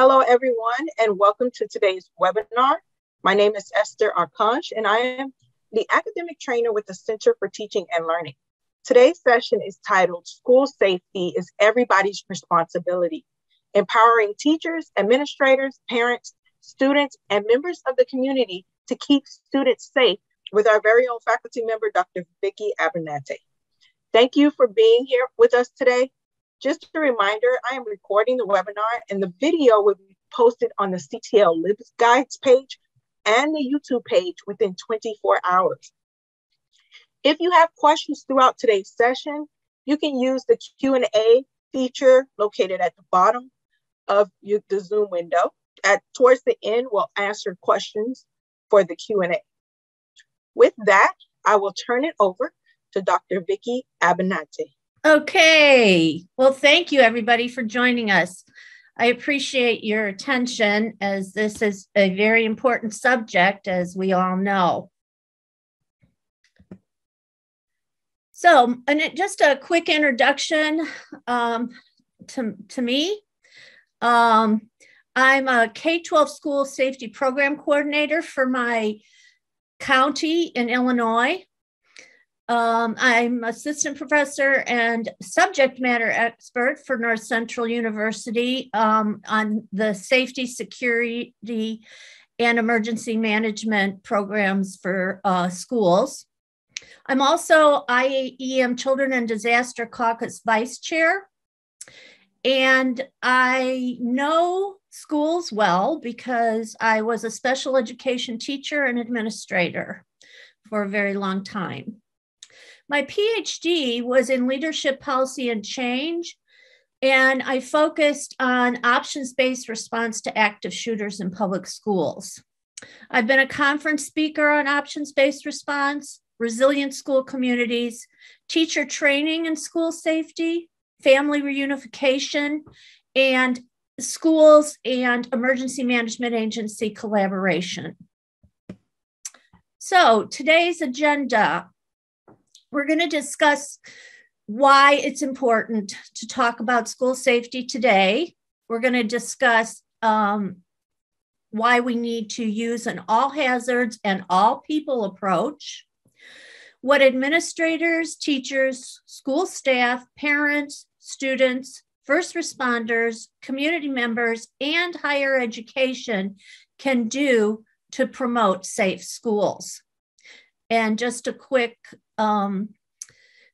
Hello, everyone, and welcome to today's webinar. My name is Esther Arkanj, and I am the academic trainer with the Center for Teaching and Learning. Today's session is titled School Safety is Everybody's Responsibility, Empowering Teachers, Administrators, Parents, Students, and members of the community to keep students safe with our very own faculty member, Dr. Vicki Abernathy. Thank you for being here with us today. Just a reminder, I am recording the webinar and the video will be posted on the CTL LibGuides page and the YouTube page within 24 hours. If you have questions throughout today's session, you can use the Q&A feature located at the bottom of the Zoom window. Towards the end, we'll answer questions for the Q&A. With that, I will turn it over to Dr. Vicki Abernathy. Okay, well, thank you everybody for joining us. I appreciate your attention as this is a very important subject, as we all know. So, just a quick introduction to me. I'm a K-12 school safety program coordinator for my county in Illinois. I'm assistant professor and subject matter expert for North Central University on the safety, security, and emergency management programs for schools. I'm also IAEM Children and Disaster Caucus Vice Chair, and I know schools well because I was a special education teacher and administrator for a very long time. My PhD was in leadership policy and change, and I focused on options-based response to active shooters in public schools. I've been a conference speaker on options-based response, resilient school communities, teacher training and school safety, family reunification, and schools and emergency management agency collaboration. So today's agenda, we're going to discuss why it's important to talk about school safety today. We're going to discuss why we need to use an all hazards and all people approach, what administrators, teachers, school staff, parents, students, first responders, community members, and higher education can do to promote safe schools. And just a quick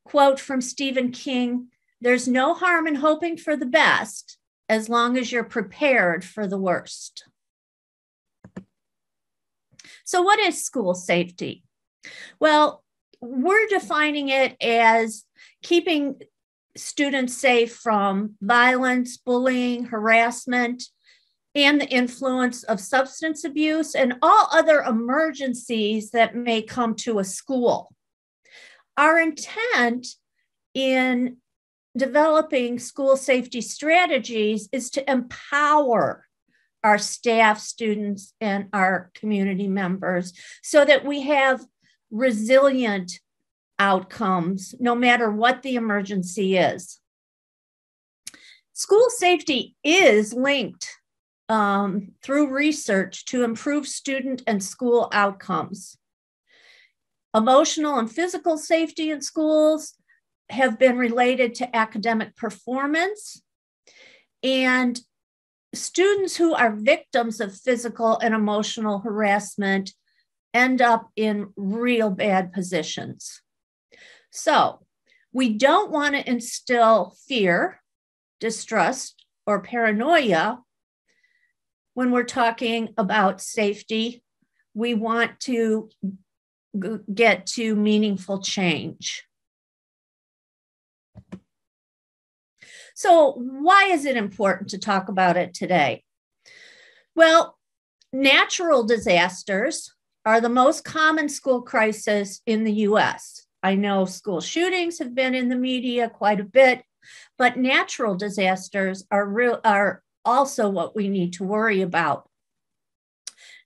quote from Stephen King, "There's no harm in hoping for the best as long as you're prepared for the worst." So what is school safety? Well, we're defining it as keeping students safe from violence, bullying, harassment, and the influence of substance abuse and all other emergencies that may come to a school. Our intent in developing school safety strategies is to empower our staff, students, and our community members so that we have resilient outcomes no matter what the emergency is. School safety is linked through research to improve student and school outcomes. Emotional and physical safety in schools have been related to academic performance, and students who are victims of physical and emotional harassment end up in real bad positions. So we don't want to instill fear, distrust, or paranoia when we're talking about safety. We want to get to meaningful change. So why is it important to talk about it today? Well, natural disasters are the most common school crisis in the US. I know school shootings have been in the media quite a bit, but natural disasters are also what we need to worry about.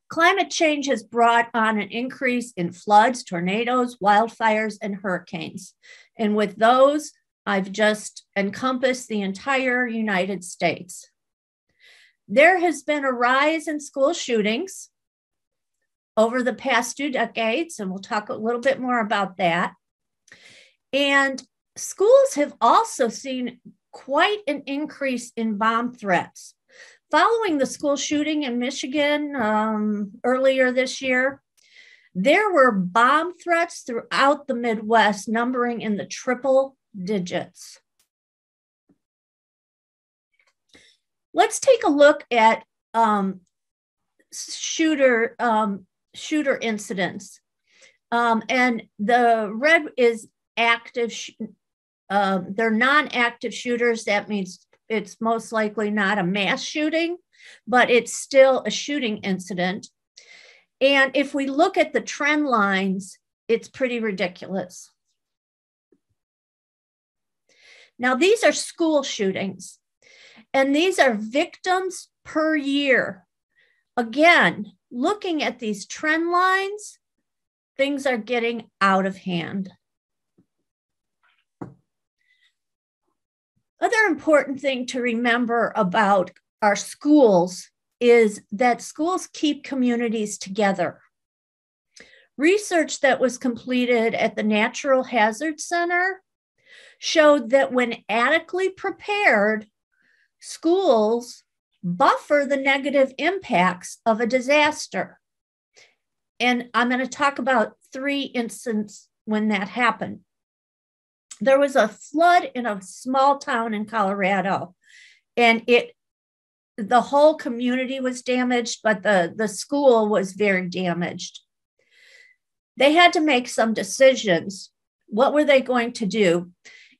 Climate change has brought on an increase in floods, tornadoes, wildfires, and hurricanes. And with those, I've just encompassed the entire United States. There has been a rise in school shootings over the past 2 decades, and we'll talk a little bit more about that. And schools have also seen quite an increase in bomb threats. Following the school shooting in Michigan earlier this year, there were bomb threats throughout the Midwest, numbering in the triple digits. Let's take a look at shooter incidents. And the red is active. They're non-active shooters. That means it's most likely not a mass shooting, but it's still a shooting incident. And if we look at the trend lines, it's pretty ridiculous. Now, these are school shootings, and these are victims per year. Again, looking at these trend lines, things are getting out of hand. Other important thing to remember about our schools is that schools keep communities together. Research that was completed at the Natural Hazard Center showed that when adequately prepared, schools buffer the negative impacts of a disaster. And I'm going to talk about 3 instances when that happened. There was a flood in a small town in Colorado, and the whole community was damaged, but the school was very damaged. They had to make some decisions. What were they going to do?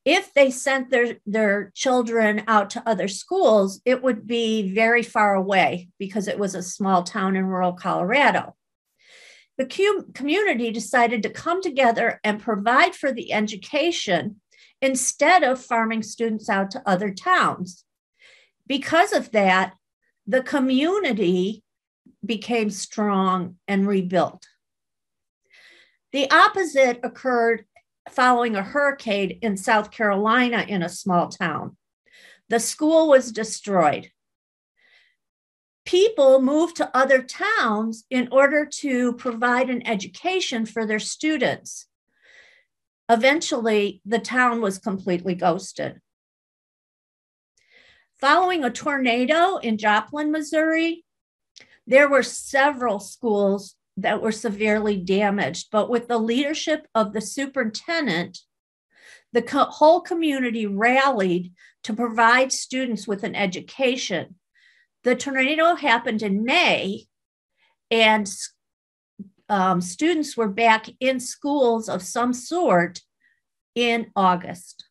If they sent their children out to other schools, it would be very far away because it was a small town in rural Colorado. The community decided to come together and provide for the education instead of farming students out to other towns. Because of that, the community became strong and rebuilt. The opposite occurred following a hurricane in South Carolina in a small town. The school was destroyed. People moved to other towns in order to provide an education for their students. Eventually, the town was completely ghosted. Following a tornado in Joplin, Missouri, there were several schools that were severely damaged, but with the leadership of the superintendent, the whole community rallied to provide students with an education. The tornado happened in May, and students were back in schools of some sort in August.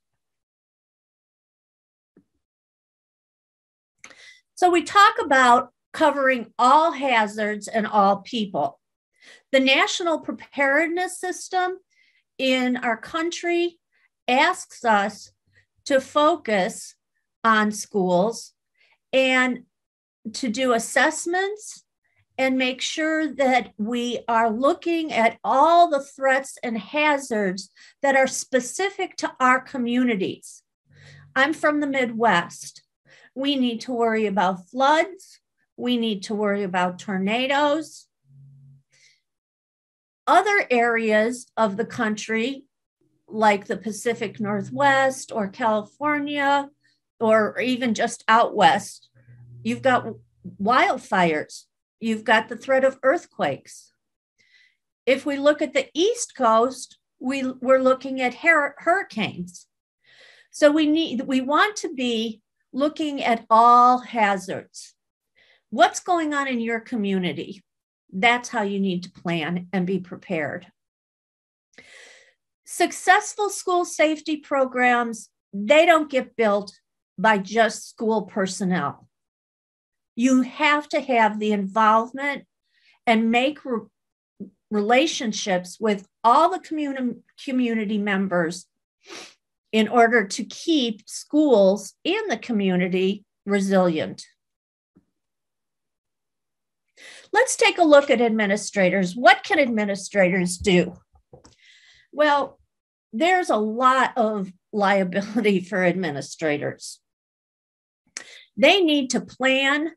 So we talk about covering all hazards and all people. The National Preparedness System in our country asks us to focus on schools and to do assessments and make sure that we are looking at all the threats and hazards that are specific to our communities. I'm from the Midwest. We need to worry about floods. We need to worry about tornadoes. Other areas of the country, like the Pacific Northwest or California, or even just out west, you've got wildfires. You've got the threat of earthquakes. If we look at the East Coast, we're looking at hurricanes. So we want to be looking at all hazards. What's going on in your community? That's how you need to plan and be prepared. Successful school safety programs, they don't get built by just school personnel. You have to have the involvement and make relationships with all the community members in order to keep schools in the community resilient. Let's take a look at administrators. What can administrators do? Well, there's a lot of liability for administrators. They need to plan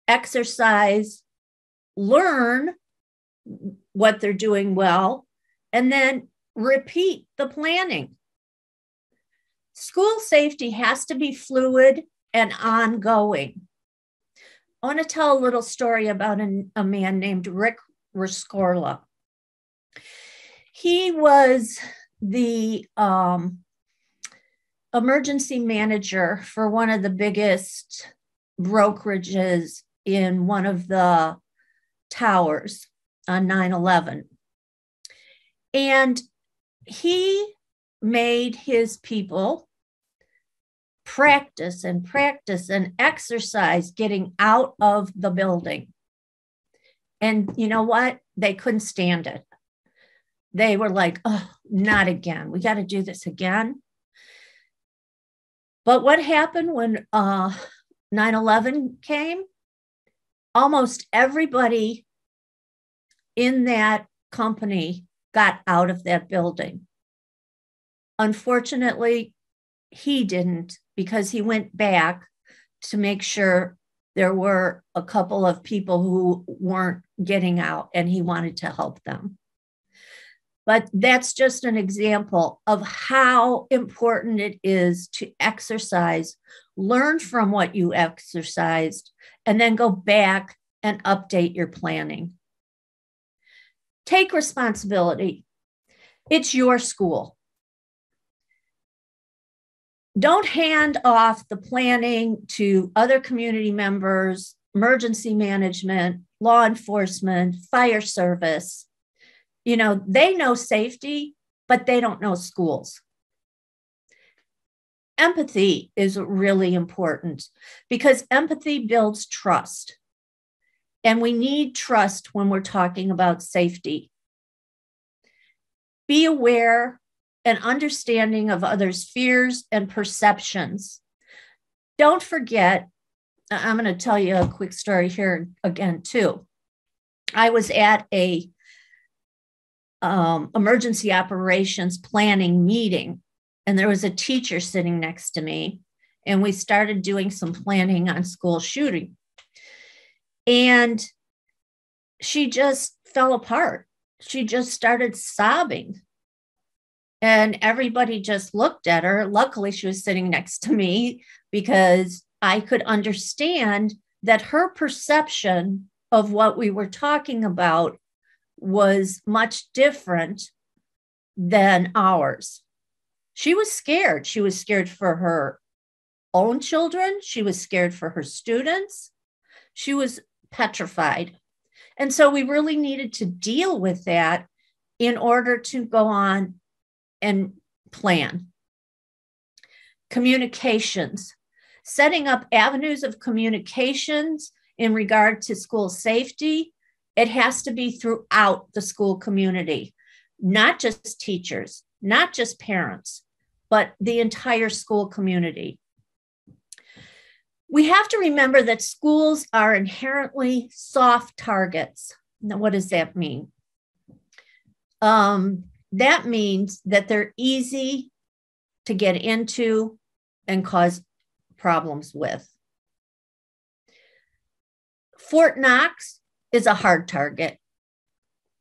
exercise, learn what they're doing well, and then repeat the planning. School safety has to be fluid and ongoing. I want to tell a little story about a man named Rick Rescorla. He was the emergency manager for one of the biggest brokerages in one of the towers on 9/11. And he made his people practice and exercise getting out of the building. And you know what? They couldn't stand it. They were like, oh, not again. We got to do this again. But what happened when 9/11 came? Almost everybody in that company got out of that building. Unfortunately, he didn't, because he went back to make sure there were a couple of people who weren't getting out, and he wanted to help them. But that's just an example of how important it is to exercise, learn from what you exercised, and then go back and update your planning. Take responsibility. It's your school. Don't hand off the planning to other community members, emergency management, law enforcement, fire service. You know, they know safety, but they don't know schools. Empathy is really important because empathy builds trust. And we need trust when we're talking about safety. Be aware and understanding of others' fears and perceptions. Don't forget, I'm going to tell you a quick story here again, too. I was at a emergency operations planning meeting, and there was a teacher sitting next to me, and we started doing some planning on school shooting. And she just fell apart. She just started sobbing. And everybody just looked at her. Luckily, she was sitting next to me because I could understand that her perception of what we were talking about was much different than ours. She was scared. She was scared for her own children. She was scared for her students. She was petrified. And so we really needed to deal with that in order to go on and plan. Communications, setting up avenues of communications in regard to school safety. It has to be throughout the school community, not just teachers, not just parents, but the entire school community. We have to remember that schools are inherently soft targets. Now, what does that mean? That means that they're easy to get into and cause problems with. Fort Knox is a hard target,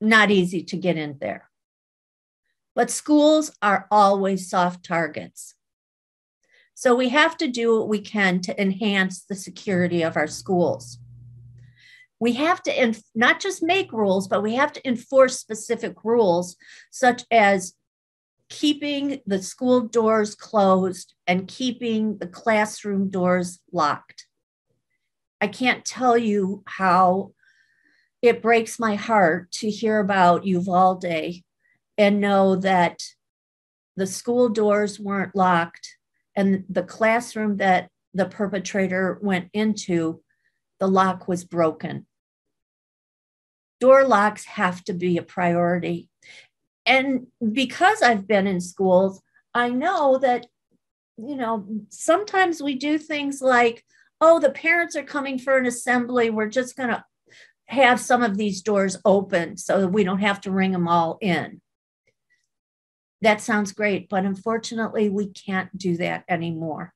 not easy to get in there. But schools are always soft targets. So we have to do what we can to enhance the security of our schools. We have to not just make rules, but we have to enforce specific rules, such as keeping the school doors closed and keeping the classroom doors locked. I can't tell you how it breaks my heart to hear about Uvalde and know that the school doors weren't locked and the classroom that the perpetrator went into, the lock was broken. Door locks have to be a priority. And because I've been in schools, I know that, you know, sometimes we do things like, oh, the parents are coming for an assembly. We're just going to have some of these doors open so that we don't have to ring them all in. That sounds great, but unfortunately, we can't do that anymore.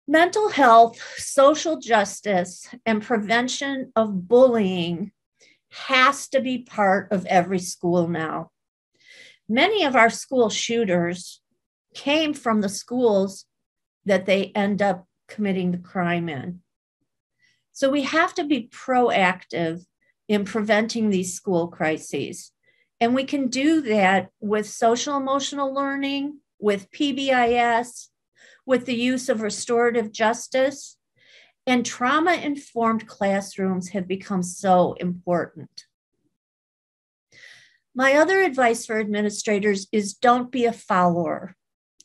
Mental health, social justice, and prevention of bullying has to be part of every school now. Many of our school shooters came from the schools that they end up committing the crime in. So we have to be proactive in preventing these school crises. And we can do that with social emotional learning, with PBIS, with the use of restorative justice, and trauma-informed classrooms have become so important. My other advice for administrators is don't be a follower.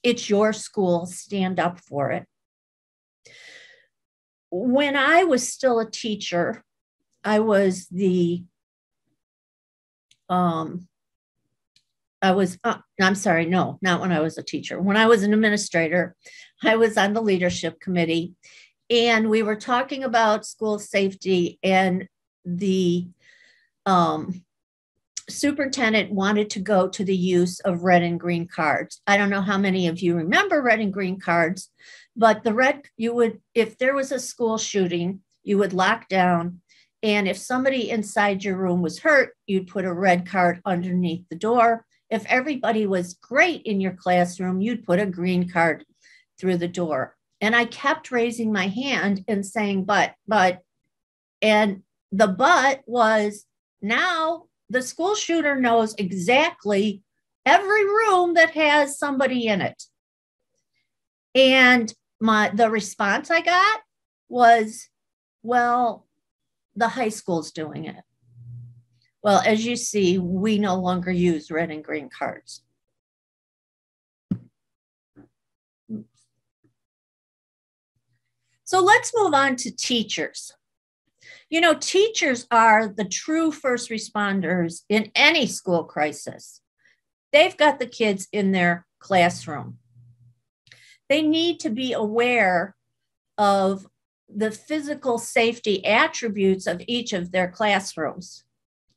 It's your school, stand up for it. When I was still a teacher, I was the, I'm sorry, no, not when I was a teacher. When I was an administrator, I was on the leadership committee, and we were talking about school safety, and the superintendent wanted to go to the use of red and green cards. I don't know how many of you remember red and green cards, but the red, if there was a school shooting, you would lock down. And if somebody inside your room was hurt, you'd put a red card underneath the door. If everybody was great in your classroom, you'd put a green card through the door. And I kept raising my hand and saying, but, and the but was now the school shooter knows exactly every room that has somebody in it. And the response I got was, well, the high school's doing it. Well, as you see, we no longer use red and green cards. So let's move on to teachers. You know, teachers are the true first responders in any school crisis. They've got the kids in their classroom. They need to be aware of the physical safety attributes of each of their classrooms,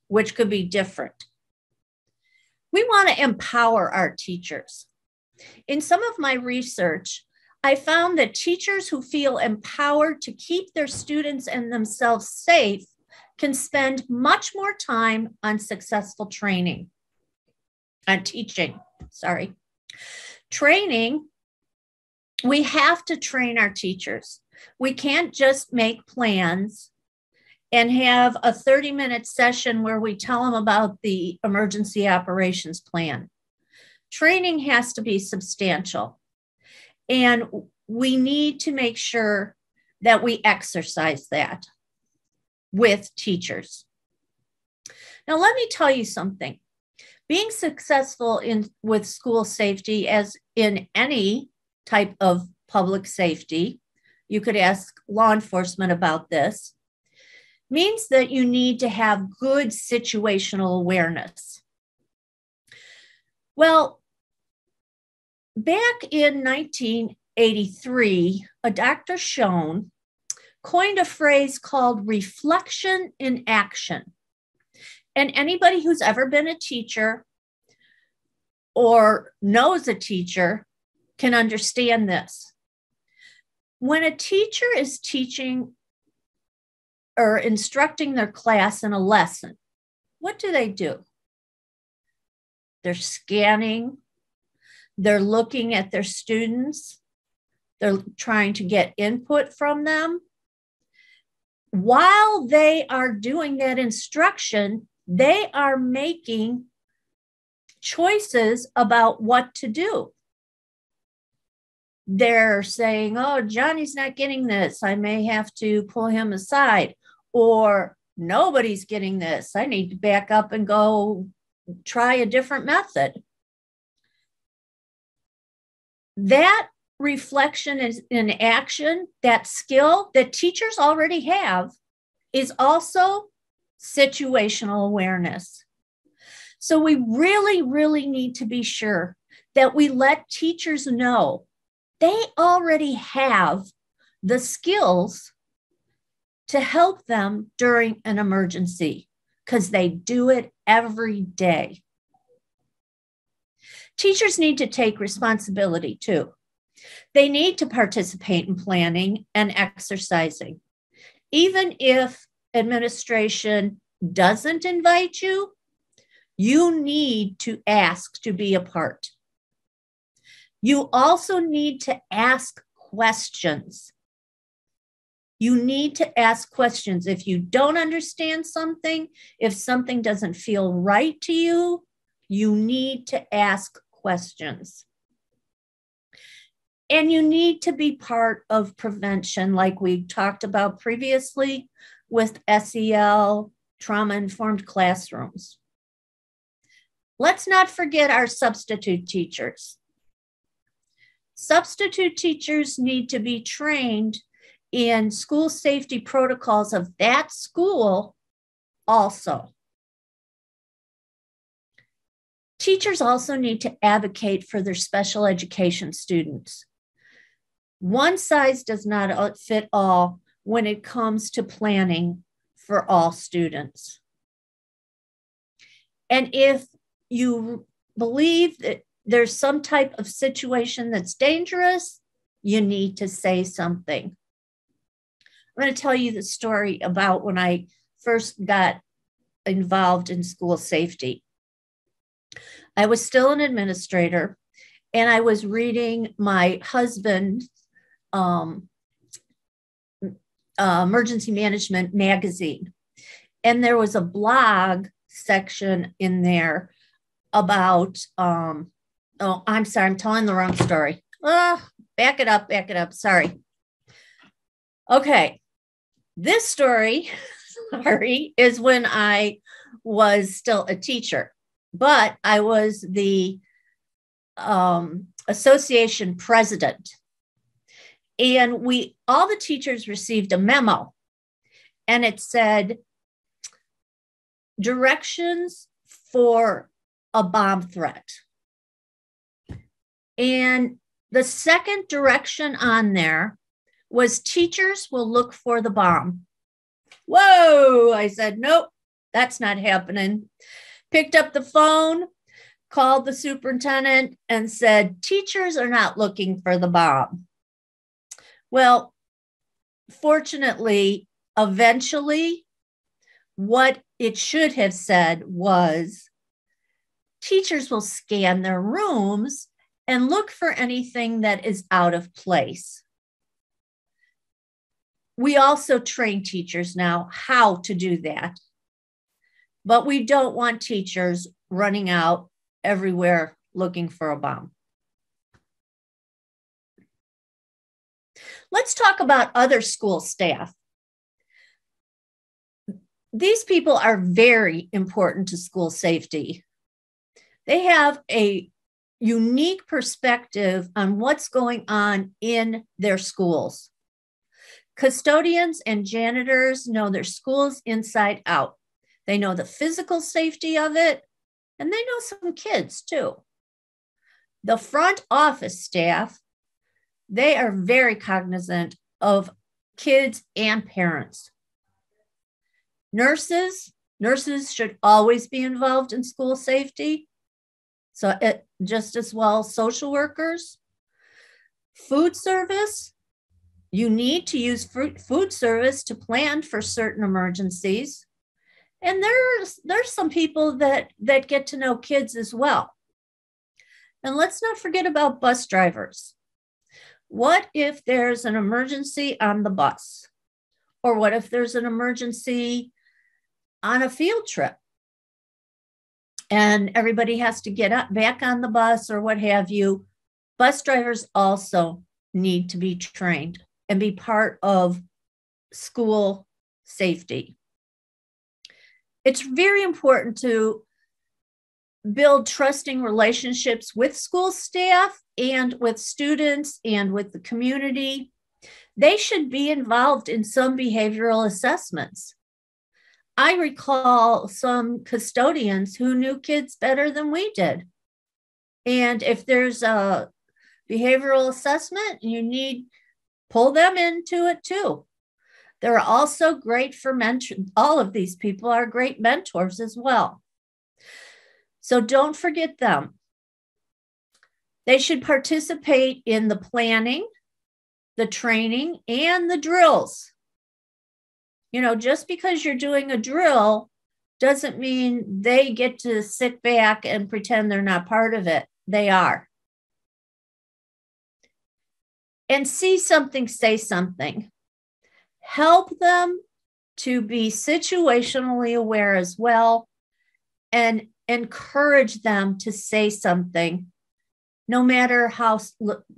which could be different. We want to empower our teachers. In some of my research, I found that teachers who feel empowered to keep their students and themselves safe can spend much more time on successful teaching. Training, we have to train our teachers. We can't just make plans and have a 30-minute session where we tell them about the emergency operations plan. Training has to be substantial. And we need to make sure that we exercise that with teachers. Now, let me tell you something. Being successful with school safety, as in any type of public safety, you could ask law enforcement about this, means that you need to have good situational awareness. Well, back in 1983, a Dr. Schoen coined a phrase called reflection in action. And anybody who's ever been a teacher or knows a teacher can understand this. When a teacher is teaching or instructing their class in a lesson, what do? They're scanning, they're looking at their students, they're trying to get input from them. While they are doing that instruction, they are making choices about what to do. They're saying, oh, Johnny's not getting this. I may have to pull him aside. Or nobody's getting this. I need to back up and go try a different method. That reflection is in action, that skill that teachers already have, is also situational awareness. So we really, really need to be sure that we let teachers know they already have the skills to help them during an emergency, because they do it every day. Teachers need to take responsibility too. They need to participate in planning and exercising. Even if administration doesn't invite you, you need to ask to be a part. You also need to ask questions. You need to ask questions. If you don't understand something, if something doesn't feel right to you, you need to ask questions. And you need to be part of prevention, like we talked about previously with SEL, trauma-informed classrooms. Let's not forget our substitute teachers. Substitute teachers need to be trained in school safety protocols of that school also. Teachers also need to advocate for their special education students. One size does not fit all when it comes to planning for all students. And if you believe that there's some type of situation that's dangerous, you need to say something. I'm going to tell you the story about when I first got involved in school safety. I was still an administrator, and I was reading my husband's emergency management magazine. And there was a blog section in there about, oh, I'm sorry, I'm telling the wrong story. Back it up, sorry. Okay, this story, is when I was still a teacher, but I was the association president. And all the teachers received a memo, and it said, directions for a bomb threat. And the second direction on there was teachers will look for the bomb. Whoa, I said, nope, that's not happening. Picked up the phone, called the superintendent and said, teachers are not looking for the bomb. Well, fortunately, eventually, what it should have said was, teachers will scan their rooms and look for anything that is out of place. We also train teachers now how to do that, but we don't want teachers running out everywhere looking for a bomb. Let's talk about other school staff. These people are very important to school safety. They have a unique perspective on what's going on in their schools. Custodians and janitors know their schools inside out. They know the physical safety of it, and they know some kids too. The front office staff, they are very cognizant of kids and parents. Nurses should always be involved in school safety. So just as well, social workers. Food service, you need to use food service to plan for certain emergencies. And there's some people that get to know kids as well. And let's not forget about bus drivers. What if there's an emergency on the bus? Or what if there's an emergency on a field trip? And everybody has to get up back on the bus or what have you. Bus drivers also need to be trained and be part of school safety. It's very important to build trusting relationships with school staff and with students and with the community. They should be involved in some behavioral assessments. I recall some custodians who knew kids better than we did. And if there's a behavioral assessment, pull them into it too. They're also great for all of these people are great mentors as well. So don't forget them. They should participate in the planning, the training, and the drills. Just because you're doing a drill doesn't mean they get to sit back and pretend they're not part of it. They are. And see something, say something. Help them to be situationally aware as well, and encourage them to say something, no matter how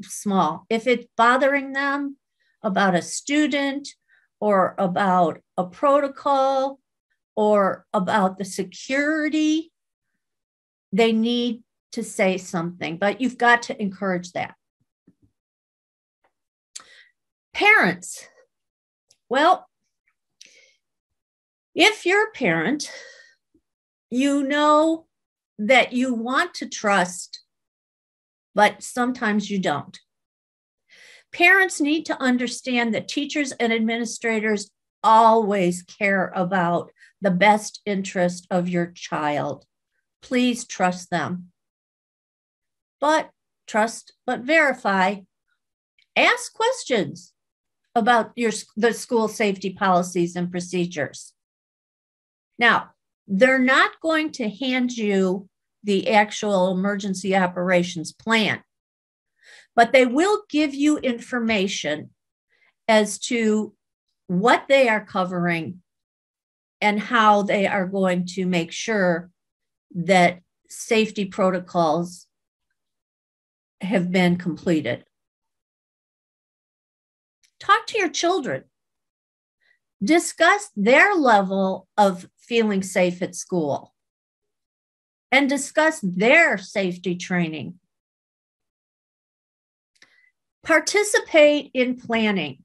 small. If it's bothering them about a student or about a protocol or about the security, they need to say something, but you've got to encourage that. Parents. Well, if you're a parent, you know that you want to trust, but sometimes you don't. Parents need to understand that teachers and administrators always care about the best interest of your child. Please trust them. But trust, but verify. Ask questions about the school safety policies and procedures. Now, they're not going to hand you the actual emergency operations plan, but they will give you information as to what they are covering and how they are going to make sure that safety protocols have been completed. Talk to your children. Discuss their level of feeling safe at school and discuss their safety training. Participate in planning.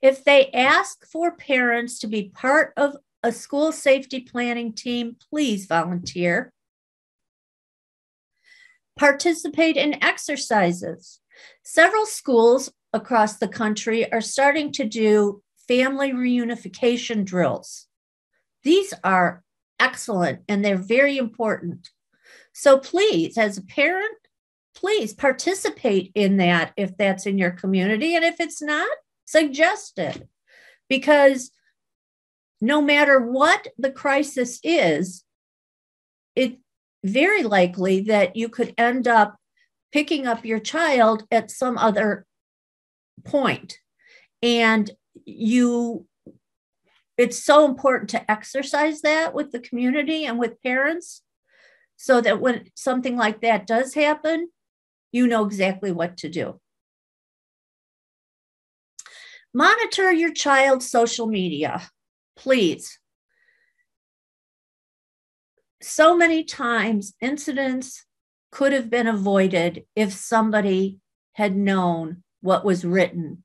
If they ask for parents to be part of a school safety planning team, please volunteer. Participate in exercises. Several schools across the country are starting to do family reunification drills. These are excellent and they're very important. So please, as a parent, please participate in that if that's in your community. And if it's not, suggest it. Because no matter what the crisis is, it's very likely that you could end up picking up your child at some other point. And it's so important to exercise that with the community and with parents so that when something like that does happen, you know exactly what to do. Monitor your child's social media, please. So many times incidents could have been avoided if somebody had known what was written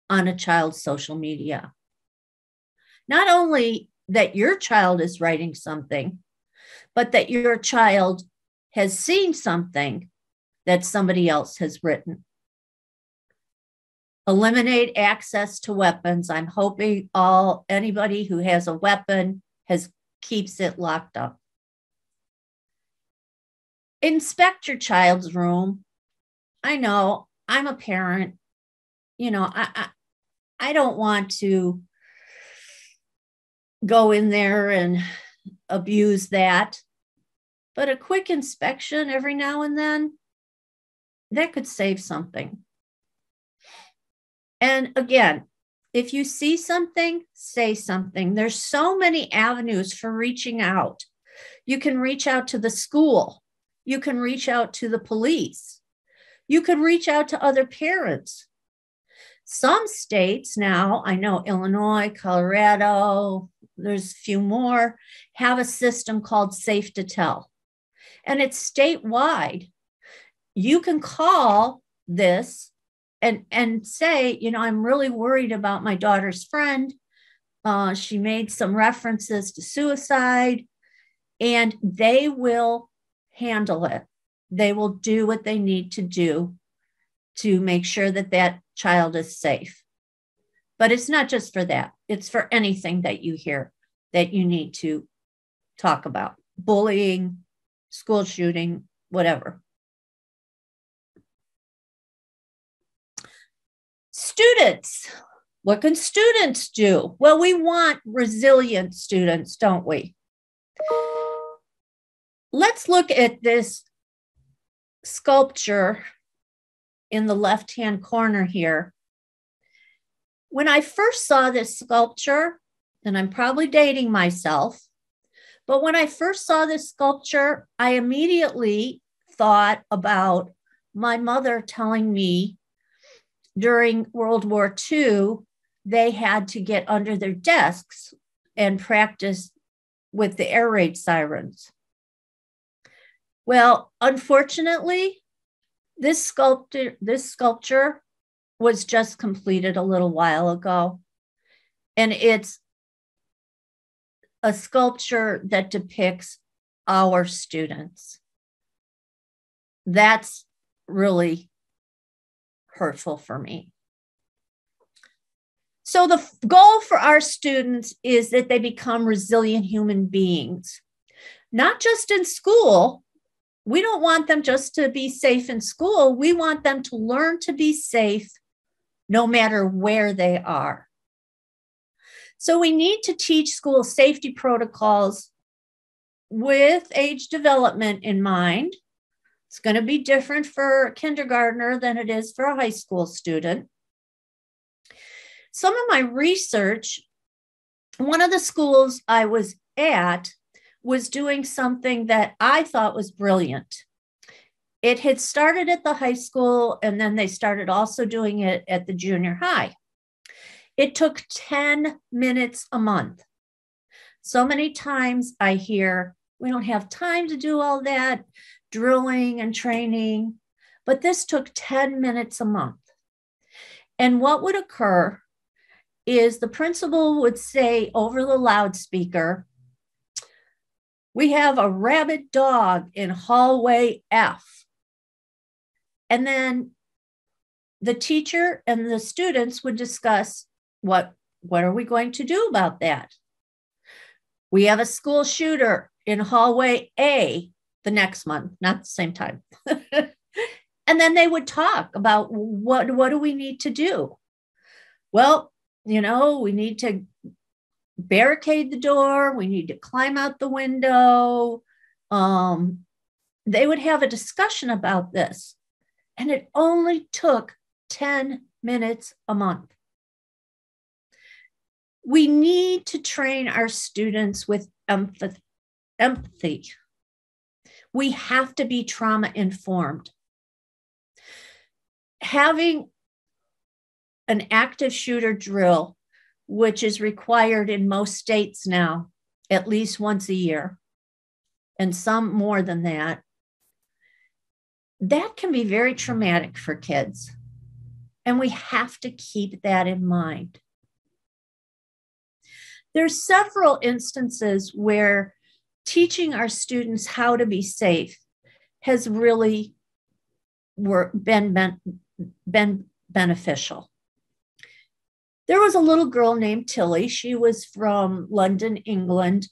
on a child's social media. Not only that your child is writing something, but that your child has seen something that somebody else has written. Eliminate access to weapons. I'm hoping anybody who has a weapon keeps it locked up. Inspect your child's room. I know I'm a parent. I don't want to go in there and abuse that, but a quick inspection every now and then, that could save something. And again, if you see something, say something. There's so many avenues for reaching out. You can reach out to the school. You can reach out to the police. You could reach out to other parents. Some states now, I know Illinois, Colorado, there's a few more, have a system called Safe to Tell. And it's statewide. You can call this and say, I'm really worried about my daughter's friend. She made some references to suicide, and they will handle it. They will do what they need to do to make sure that that child is safe. But it's not just for that. It's for anything that you hear that you need to talk about. Bullying, school shooting, whatever. students. What can students do? Well, we want resilient students, don't we? Let's look at this sculpture in the left-hand corner here. When I first saw this sculpture, and I'm probably dating myself, but when I first saw this sculpture, I immediately thought about my mother telling me during World War II, they had to get under their desks and practice with the air raid sirens. Well, unfortunately, this sculpture was just completed a little while ago, and it's a sculpture that depicts our students. That's really hurtful for me. So the goal for our students is that they become resilient human beings, not just in school. We don't want them just to be safe in school. We want them to learn to be safe no matter where they are. So we need to teach school safety protocols with age development in mind. It's going to be different for a kindergartner than it is for a high school student. Some of my research, one of the schools I was at was doing something that I thought was brilliant. It had started at the high school, and then they started also doing it at the junior high. It took 10 minutes a month. So many times I hear, we don't have time to do all that drilling and training, but this took 10 minutes a month. And what would occur is the principal would say over the loudspeaker, we have a rabid dog in hallway F. And then the teacher and the students would discuss what are we going to do about that? We have a school shooter in hallway A the next month, not the same time. And then they would talk about what do we need to do? Well, we need to barricade the door. We need to climb out the window. They would have a discussion about this. And it only took 10 minutes a month. We need to train our students with empathy. We have to be trauma informed. Having an active shooter drill, which is required in most states now, at least once a year, and some more than that, that can be very traumatic for kids. And we have to keep that in mind. There's several instances where teaching our students how to be safe has really been beneficial. There was a little girl named Tilly. She was from London, England,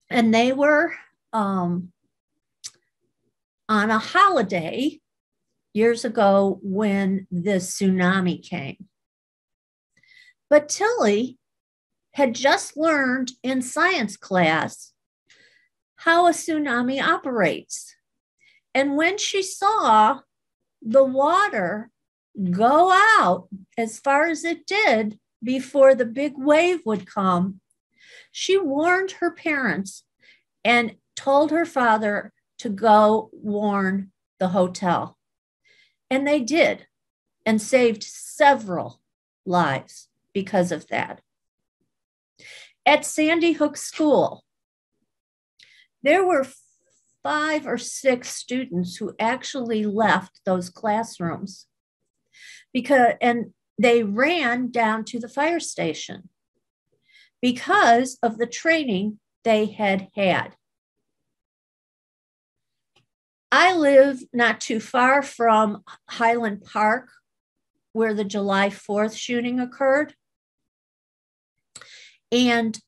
and they were on a holiday years ago when the tsunami came. But Tilly had just learned in science class how a tsunami operates. And when she saw the water go out as far as it did before the big wave would come, she warned her parents and told her father to go warn the hotel. And they did, and saved several lives because of that. At Sandy Hook School, there were 5 or 6 students who actually left those classrooms and they ran down to the fire station because of the training they had had. I live not too far from Highland Park, where the July 4th shooting occurred. And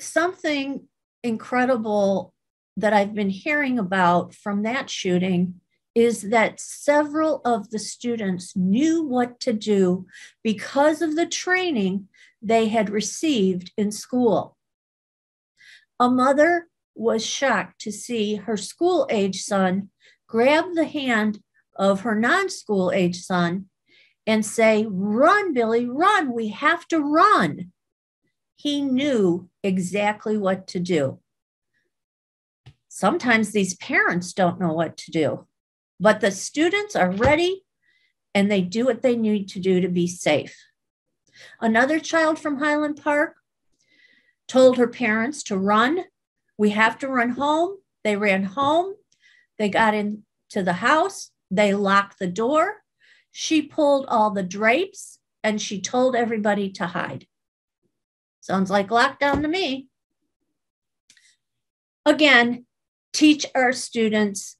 something incredible that I've been hearing about from that shooting is that several of the students knew what to do because of the training they had received in school. A mother was shocked to see her school-age son grab the hand of her non-school-age son and say, "Run, Billy, run, we have to run." He knew exactly what to do. Sometimes these parents don't know what to do, but the students are ready and they do what they need to do to be safe. Another child from Highland Park told her parents to run. "We have to run home." They ran home. They got into the house. They locked the door. She pulled all the drapes and she told everybody to hide. Sounds like lockdown to me. Again, teach our students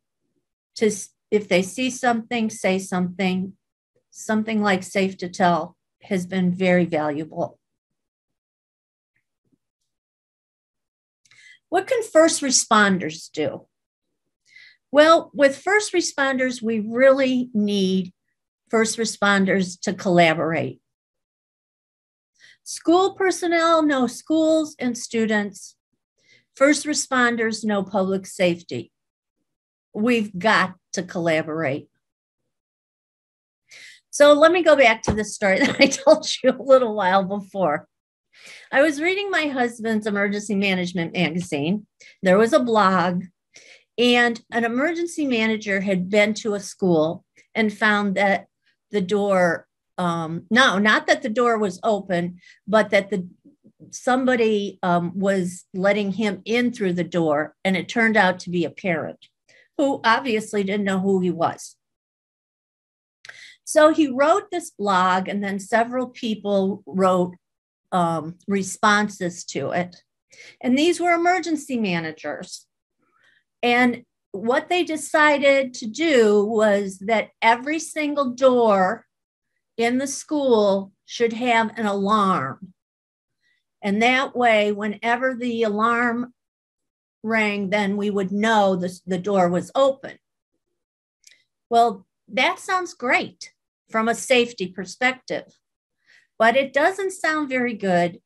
to, if they see something, say something. Something like safe to tell has been very valuable. What can first responders do? Well, with first responders, we really need first responders to collaborate. School personnel know schools and students. First responders know public safety. We've got to collaborate. So let me go back to the story that I told you a little while before. I was reading my husband's emergency management magazine. There was a blog, and an emergency manager had been to a school and found that the door, not that the door was open, but that somebody was letting him in through the door, and it turned out to be a parent who obviously didn't know who he was. So he wrote this blog, and then several people wrote responses to it. And these were emergency managers. And what they decided to do was that every single door in the school should have an alarm. And that way, whenever the alarm rang, then we would know the door was open. Well, that sounds great from a safety perspective, but it doesn't sound very good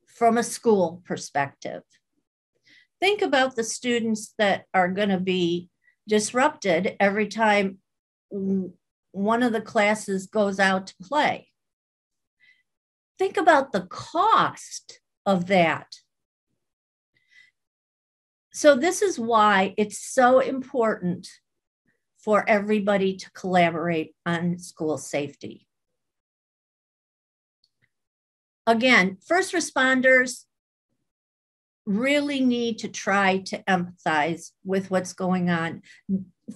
from a school perspective. Think about the students that are going to be disrupted every time one of the classes goes out to play. Think about the cost of that. So this is why it's so important for everybody to collaborate on school safety. Again, first responders really need to try to empathize with what's going on.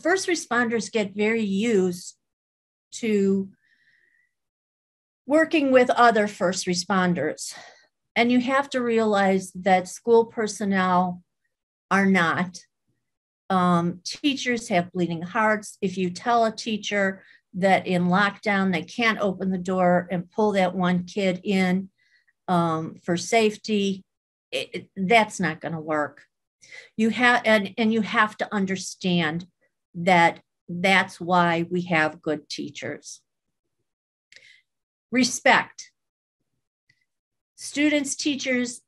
First responders get very used to working with other first responders. And you have to realize that school personnel are not. Teachers have bleeding hearts. If you tell a teacher that in lockdown they can't open the door and pull that one kid in for safety, that's not going to work. You have and you have to understand that that's why we have good teachers. Respect. Students, teachers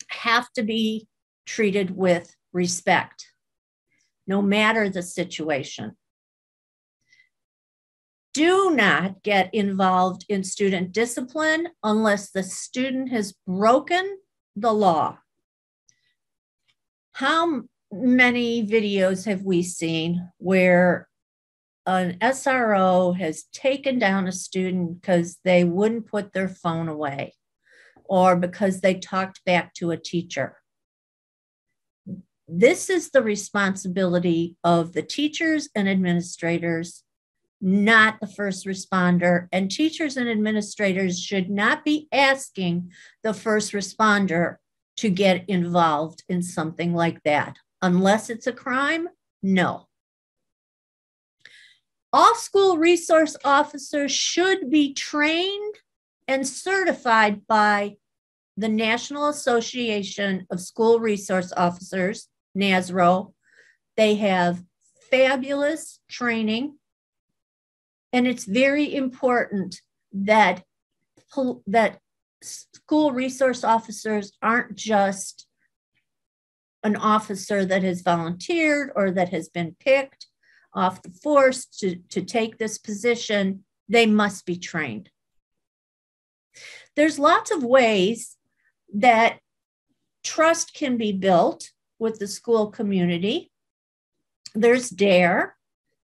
have to be treated with respect, no matter the situation. Do not get involved in student discipline unless the student has broken the law. How many videos have we seen where an SRO has taken down a student because they wouldn't put their phone away or because they talked back to a teacher? This is the responsibility of the teachers and administrators, not the first responder. And teachers and administrators should not be asking the first responder to get involved in something like that. Unless it's a crime, no. All school resource officers should be trained and certified by the National Association of School Resource Officers, NASRO. They have fabulous training, and it's very important that school resource officers aren't just an officer that has volunteered or that has been picked off the force to take this position. They must be trained. There's lots of ways that trust can be built with the school community. There's DARE.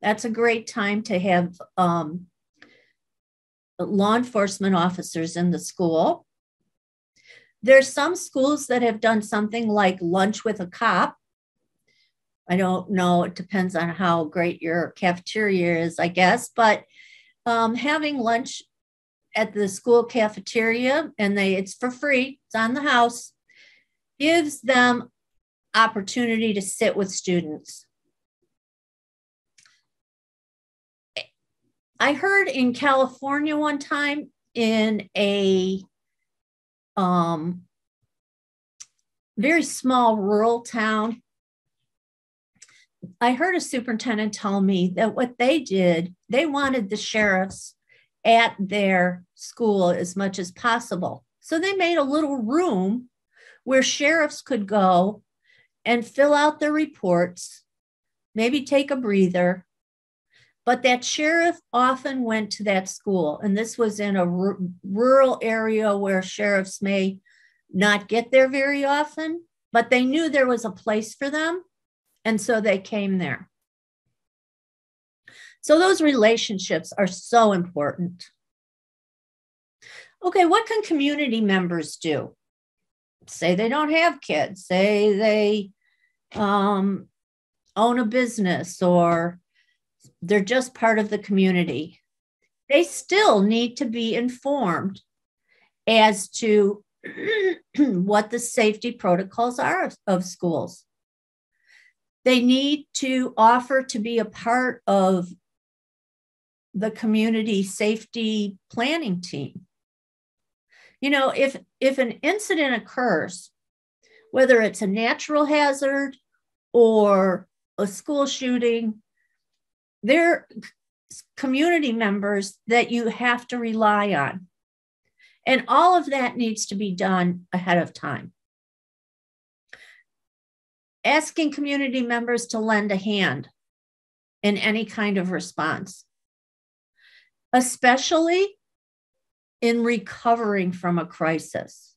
That's a great time to have law enforcement officers in the school. There's some schools that have done something like lunch with a cop. I don't know, it depends on how great your cafeteria is, I guess, but having lunch at the school cafeteria, and it's for free, it's on the house, gives them opportunity to sit with students. I heard in California one time in a very small rural town, I heard a superintendent tell me that what they did, they wanted the sheriffs at their school as much as possible. So they made a little room where sheriffs could go and fill out their reports, maybe take a breather. But that sheriff often went to that school. And this was in a rural area where sheriffs may not get there very often, but they knew there was a place for them. And so they came there. So those relationships are so important. Okay, what can community members do? Say they don't have kids, say they own a business, or they're just part of the community. They still need to be informed as to what the safety protocols are of schools. They need to offer to be a part of the community safety planning team. You know, if an incident occurs, whether it's a natural hazard or a school shooting, they're community members that you have to rely on. And all of that needs to be done ahead of time. Asking community members to lend a hand in any kind of response, especially in recovering from a crisis.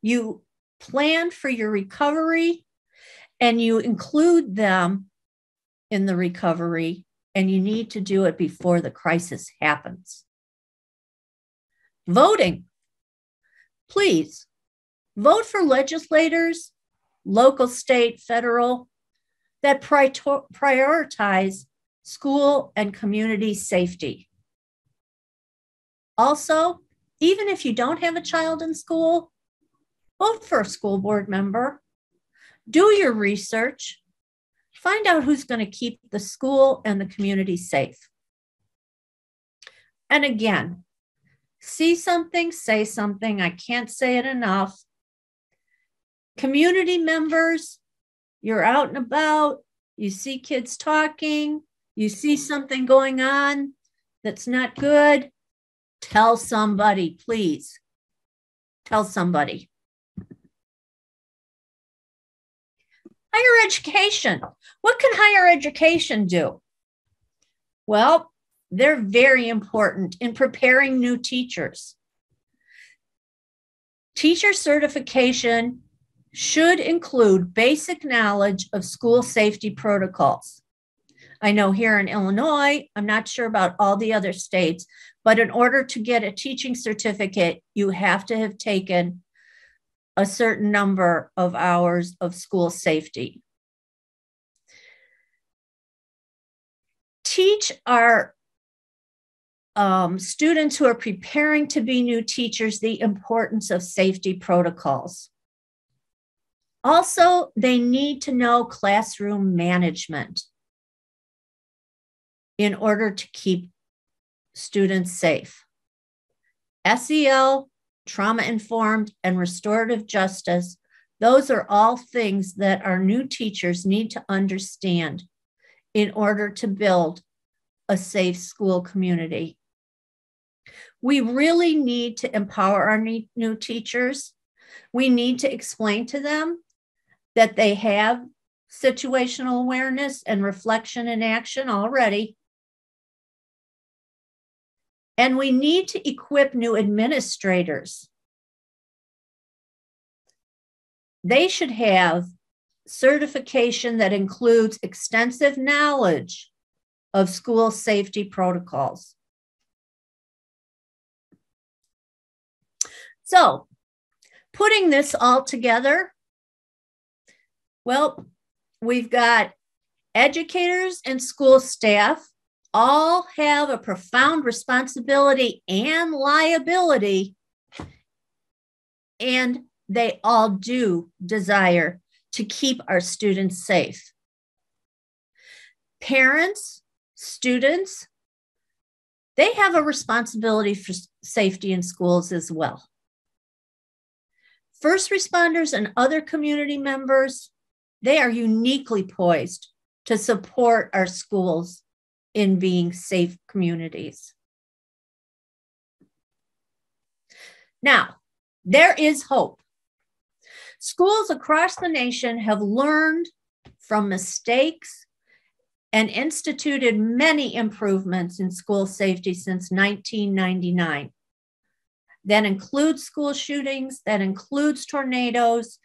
You plan for your recovery and you include them in the recovery, and you need to do it before the crisis happens. Voting. Please vote for legislators, local, state, federal, that prioritize school and community safety. Also, even if you don't have a child in school, vote for a school board member. Do your research. Find out who's going to keep the school and the community safe. And again, see something, say something. I can't say it enough. Community members, you're out and about, you see kids talking, you see something going on that's not good, tell somebody, please. Tell somebody. Higher education. What can higher education do? Well, they're very important in preparing new teachers. Teacher certification should include basic knowledge of school safety protocols. I know here in Illinois, I'm not sure about all the other states, but in order to get a teaching certificate, you have to have taken a certain number of hours of school safety. Teach our students who are preparing to be new teachers the importance of safety protocols. Also, they need to know classroom management in order to keep students safe. SEL, trauma-informed, and restorative justice, those are all things that our new teachers need to understand in order to build a safe school community. We really need to empower our new teachers. We need to explain to them that they have situational awareness and reflection and action already. And we need to equip new administrators. They should have certification that includes extensive knowledge of school safety protocols. So, putting this all together, well, we've got educators and school staff all have a profound responsibility and liability, and they all do desire to keep our students safe. Parents, students, they have a responsibility for safety in schools as well. First responders and other community members, they are uniquely poised to support our schools in being safe communities. Now, there is hope. Schools across the nation have learned from mistakes and instituted many improvements in school safety since 1999. That includes school shootings, that includes tornadoes,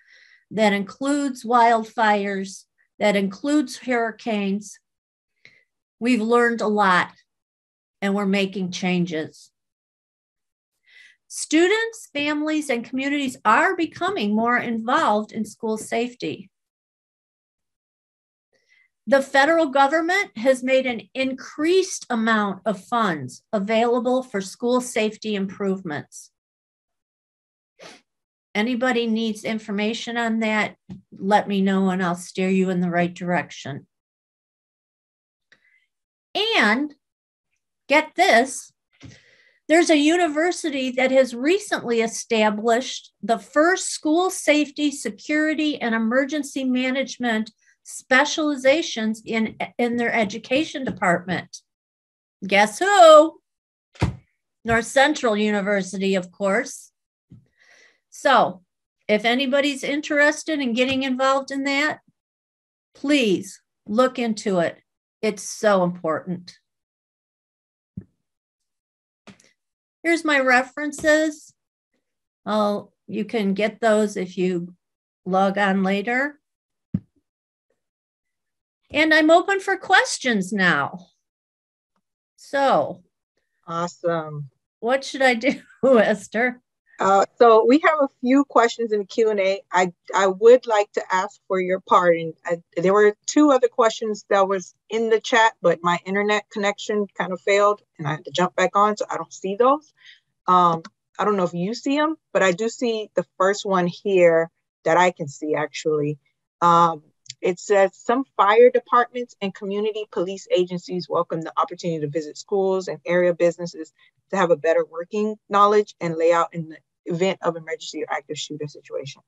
that includes wildfires, that includes hurricanes. We've learned a lot, and we're making changes. Students, families, and communities are becoming more involved in school safety. The federal government has made an increased amount of funds available for school safety improvements. Anybody needs information on that, let me know and I'll steer you in the right direction. And get this, there's a university that has recently established the first school safety, security, and emergency management specializations in their education department. Guess who? North Central University, of course. So if anybody's interested in getting involved in that, please look into it. It's so important. Here's my references. You can get those if you log on later. And I'm open for questions now. So. Awesome. What should I do, Esther? So we have a few questions in the Q&A. I would like to ask for your pardon. There were two other questions that was in the chat, but my internet connection kind of failed and I had to jump back on, so I don't see those. I don't know if you see them, but I do see the first one here that I can see actually. It says some fire departments and community police agencies welcome the opportunity to visit schools and area businesses to have a better working knowledge and layout in the event of emergency or active shooter situation.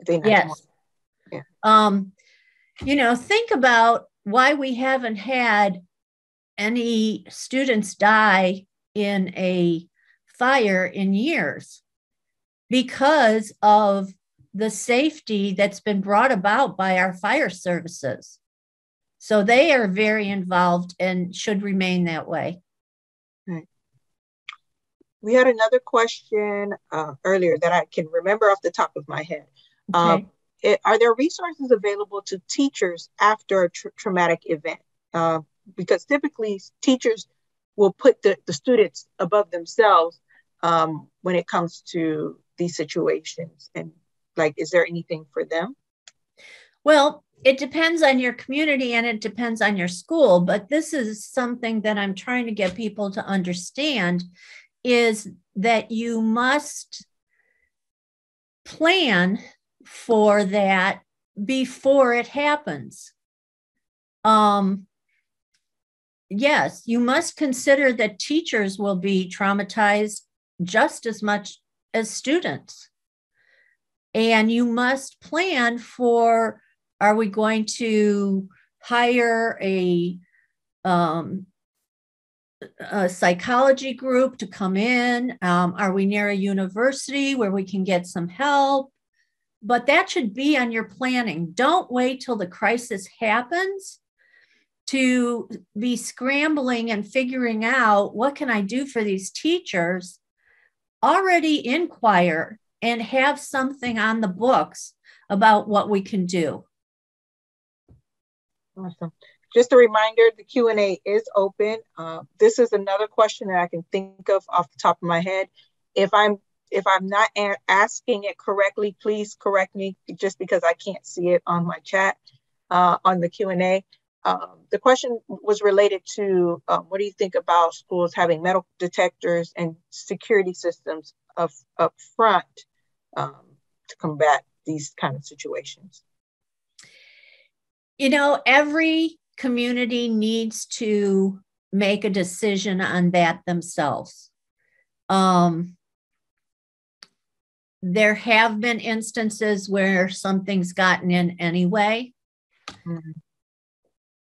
Yes. Yeah. You know, think about why we haven't had any students die in a fire in years, because of the safety that's been brought about by our fire services. So they are very involved and should remain that way. Right. We had another question earlier that I can remember off the top of my head. Okay. Are there resources available to teachers after a traumatic event? Because typically teachers will put the students above themselves when it comes to these situations. And like, is there anything for them? Well, it depends on your community and it depends on your school, but this is something that I'm trying to get people to understand, is that you must plan for that before it happens. Yes, you must consider that teachers will be traumatized just as much as students. And you must plan for, are we going to hire a psychology group to come in? Are we near a university where we can get some help? But that should be on your planning. Don't wait till the crisis happens to be scrambling and figuring out, what can I do for these teachers? Already inquire and have something on the books about what we can do. Awesome. Just a reminder, the Q&A is open. This is another question that I can think of off the top of my head. If I'm not asking it correctly, please correct me, just because I can't see it on my chat on the Q&A. The question was related to what do you think about schools having metal detectors and security systems up front to combat these kind of situations? You know, every community needs to make a decision on that themselves. There have been instances where something's gotten in anyway. Mm-hmm.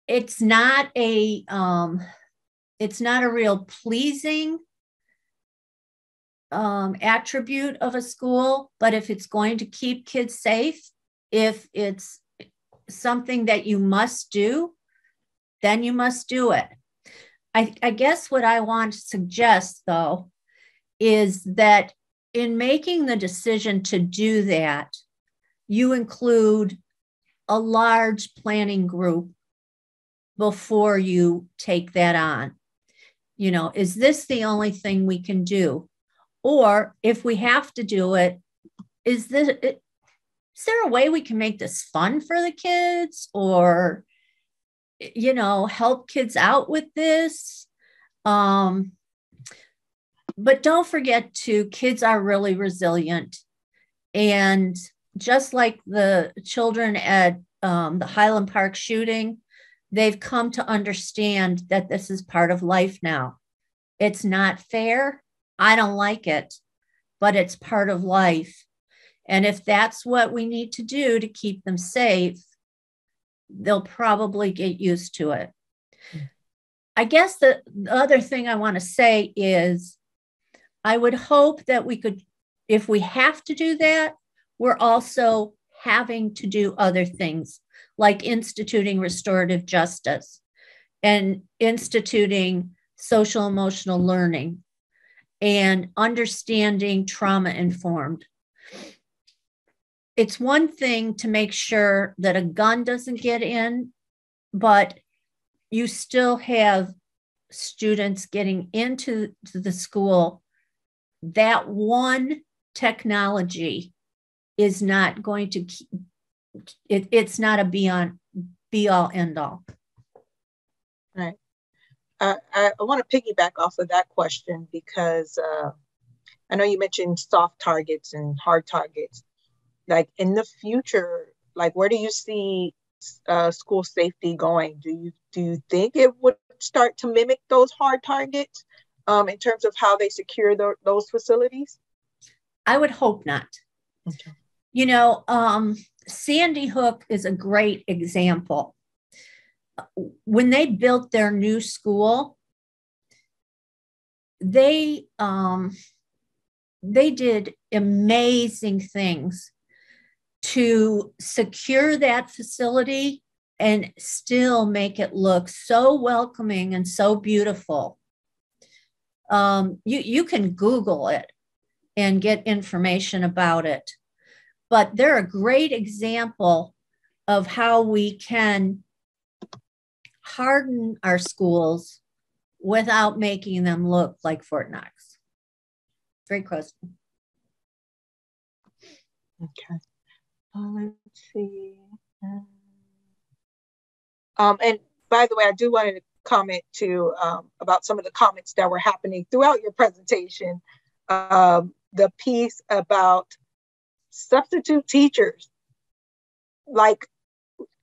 It's not a real pleasing attribute of a school, but if it's going to keep kids safe, if it's something that you must do, then you must do it. I guess what I want to suggest, though, is that in making the decision to do that, you include a large planning group before you take that on. You know, is this the only thing we can do? Or if we have to do it, is there a way we can make this fun for the kids, or, you know, help kids out with this? But don't forget too, kids are really resilient. And just like the children at the Highland Park shooting, they've come to understand that this is part of life now. It's not fair. I don't like it, but it's part of life. And if that's what we need to do to keep them safe, they'll probably get used to it. I guess the other thing I want to say is I would hope that we could, if we have to do that, we're also having to do other things like instituting restorative justice and instituting social emotional learning and understanding trauma informed. It's one thing to make sure that a gun doesn't get in, but you still have students getting into the school. That one technology is not going to keep, it's not a be all end all. Right. I want to piggyback off of that question because I know you mentioned soft targets and hard targets. Like in the future, like where do you see school safety going? Do you think it would start to mimic those hard targets in terms of how they secure those facilities? I would hope not. Okay. You know, Sandy Hook is a great example. When they built their new school, they did amazing things to secure that facility and still make it look so welcoming and so beautiful. You can Google it and get information about it, but they're a great example of how we can harden our schools without making them look like Fort Knox. Great question. Okay. Let's see. And by the way, I do want to comment too about some of the comments that were happening throughout your presentation. The piece about substitute teachers, like,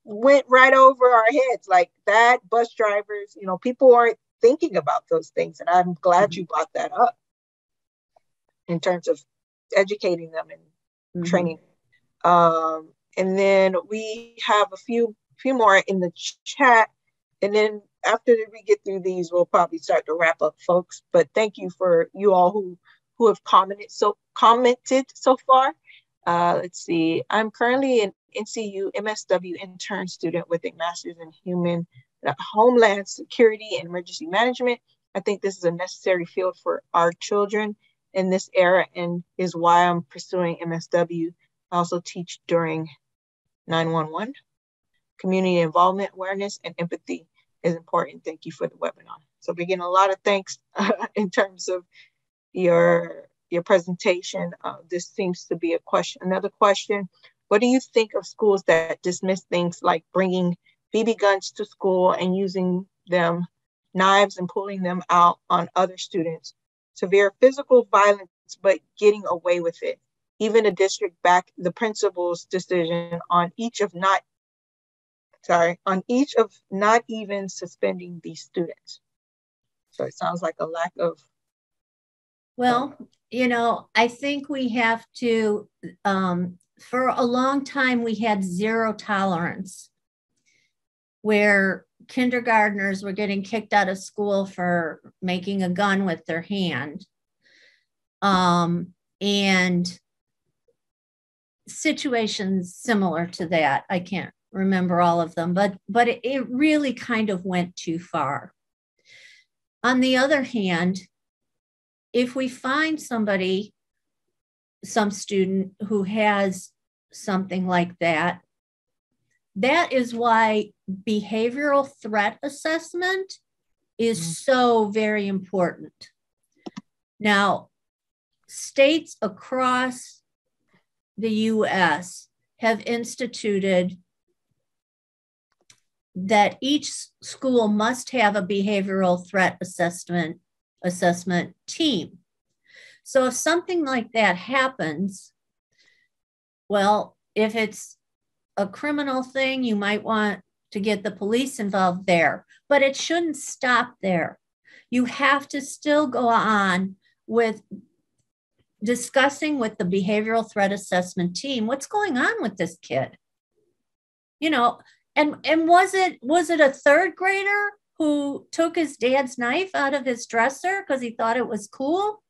went right over our heads, like that. Bus drivers, you know, people aren't thinking about those things, and I'm glad you brought that up in terms of educating them and training. And then we have a few few more in the chat. And then after we get through these, we'll probably start to wrap up, folks. But thank you for you all who have commented so far. Let's see. I'm currently an NCU MSW intern student with a master's in human homeland security and emergency management. I think this is a necessary field for our children in this era and is why I'm pursuing MSW. I also teach during 911. Community involvement, awareness, and empathy is important. Thank you for the webinar. So we're getting a lot of thanks in terms of your presentation. This seems to be a question. Another question, what do you think of schools that dismiss things like bringing BB guns to school and using them, knives and pulling them out on other students? Severe physical violence, but getting away with it. Even the district backed the principal's decision on each of not even suspending these students. So it sounds like a lack of. Well, I think we have to, for a long time, we had zero tolerance where kindergartners were getting kicked out of school for making a gun with their hand. And situations similar to that, I can't remember all of them, but it really kind of went too far. On the other hand, if we find some student who has something like that, that is why behavioral threat assessment is so very important. Now, states across the US have instituted that each school must have a behavioral threat assessment team. So if something like that happens, well, if it's a criminal thing, you might want to get the police involved there, but it shouldn't stop there. You have to still go on with discussing with the behavioral threat assessment team, what's going on with this kid? And was it a third grader who took his dad's knife out of his dresser because he thought it was cool?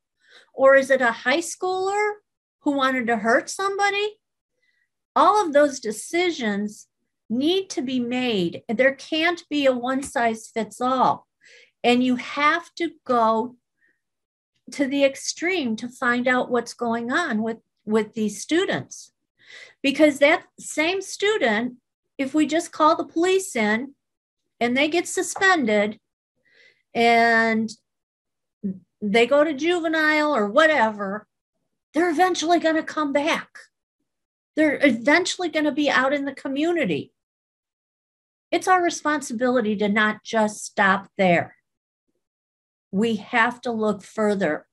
Or is it a high schooler who wanted to hurt somebody? All of those decisions need to be made. There can't be a one size fits all. And you have to go to the extreme to find out what's going on with these students. Because that same student, if we just call the police in and they get suspended and they go to juvenile or whatever, they're eventually going to come back. They're eventually going to be out in the community. It's our responsibility to not just stop there. We have to look further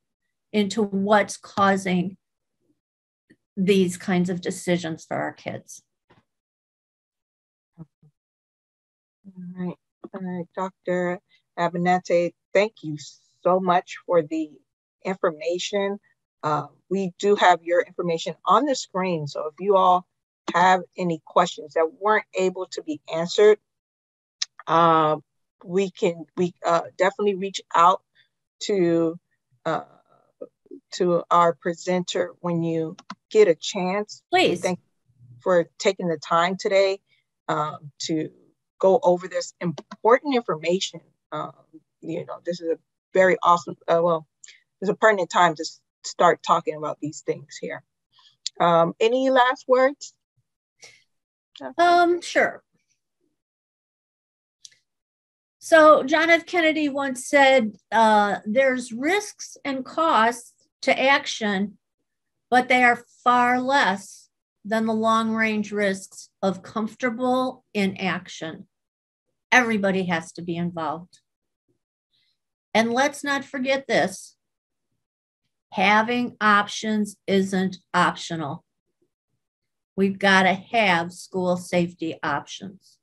into what's causing these kinds of decisions for our kids. All right, Dr. Abinante, thank you so much for the information. We do have your information on the screen, so if you all have any questions that weren't able to be answered, we definitely reach out to our presenter when you get a chance. Please. Thank you for taking the time today to go over this important information. This is a very awesome, it's a pertinent time to start talking about these things here. Any last words? Sure. So John F. Kennedy once said, there's risks and costs to action, but they are far less than the long-range risks of comfortable inaction. Everybody has to be involved. And let's not forget this. Having options isn't optional. We've got to have school safety options.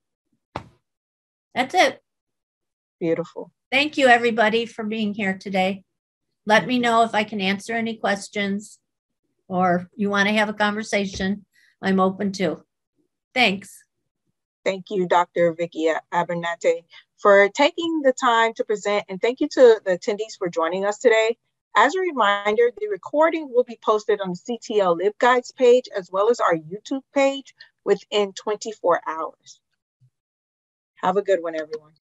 That's it. Beautiful. Thank you, everybody, for being here today. Let me know if I can answer any questions or you want to have a conversation. I'm open to. Thanks. thank you, Dr. Vicky Abernathy, for taking the time to present, and thank you to the attendees for joining us today. As a reminder, the recording will be posted on the CTL LibGuides page as well as our YouTube page within 24 hours. Have a good one, everyone.